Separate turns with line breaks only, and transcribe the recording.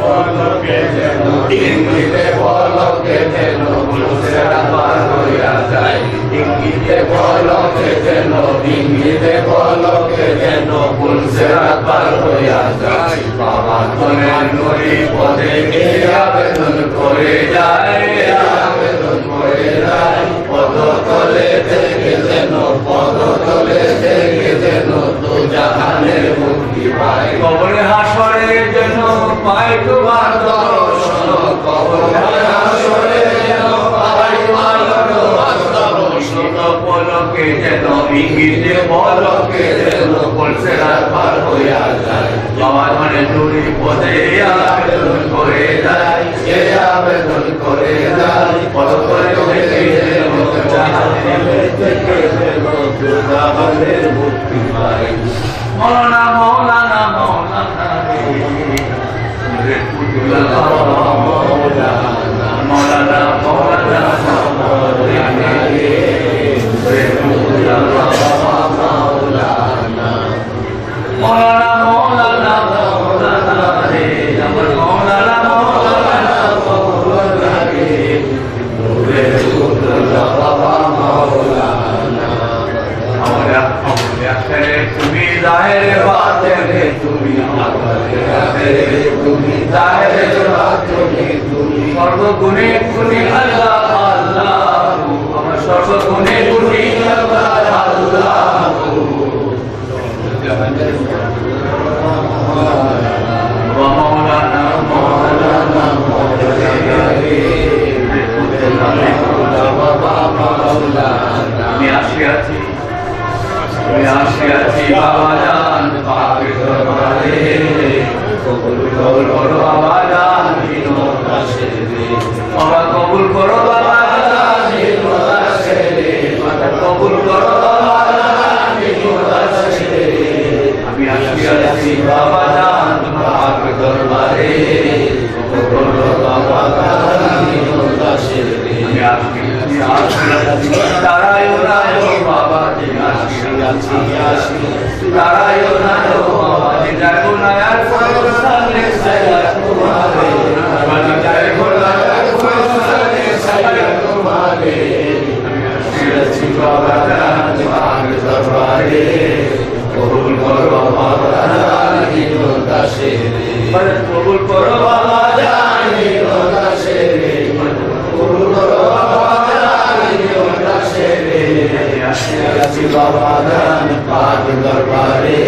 পলকে যেন ইঙ্গিতে পলকে যেন পুলসিরাত পার হইয়া যায় ইঙ্গিতে পলকে যেন ইঙ্গিতে পলকে যেন পুলসিরাত পার হইয়া যায় বাবা তোমার নূরি পথে কে আবেদন করে যায় আবেদন করে যায় পদতলে থেকে যেন পদতলে থেকে যেন দু জাহানের মুক্তি পায় কবরে হাসরে যেন পায় তোমার দর্শন কবরে হাসরে যেন পায় তোমার দর্শন পলকে যেন ইঙ্গিতে পলকে যেন পুলসিরাত পার হইয়া যায় বাবা মানে নূরি পথে আবেদন করে যায় কে আবেদন করে যায় পদতলে থেকে যেন জাহানের থেকে যেন দু জাহানের মুক্তি পায় মৌলানা মৌলানা মৌলানা রে মৌলানা মৌলানা মৌলানা মৌলানা রে মৌলানা মৌলানা মৌলানা মৌলানা রে আমার মৌলানা মৌলানা মৌলানা রে রে মৌলানা আমরা আখেরে তুমি জাহেরে বাতেনে তুমি আখেরে তুমি জাহেরে বাতেনে তুমি সর্বগুণে গুণী আল্লাহ আল্লাহ আমার সর্বগুণে গুণী আল্লাহ আল্লাহ মৌলানা মৌলানা মৌলানা আমি আসিয়াছি বাবা জান পাকের দরবারে কবুল করো বাবা জান বিনোদ আসরে বাবা কবুল করো বাবা জান বিনোদ আসরে কবুল করো বাবা জান বিনোদ আসরে আমি আসিয়াছি বাবা জান পাকের দরবারে কবুল করো বাবা জান বিনোদ আসরে আমি আসিয়াছি তারায়ো রায়ো বাবা আসি তারায়ো নায়ো বাবা যাইবো না আর কোন সালে সায়া তোমারে বাবা যাইবো না আর কোন সালে সায়া তোমারে আসি বাবা জান পাকের দরবারে কবুল করো বাবা জান বিনোদ আসরে কবুল করো বাবা জান বিনোদ আসরে কবুল করো বাবা জান বিনোদ আসরে আসি বাবা জান পাকের দরবারে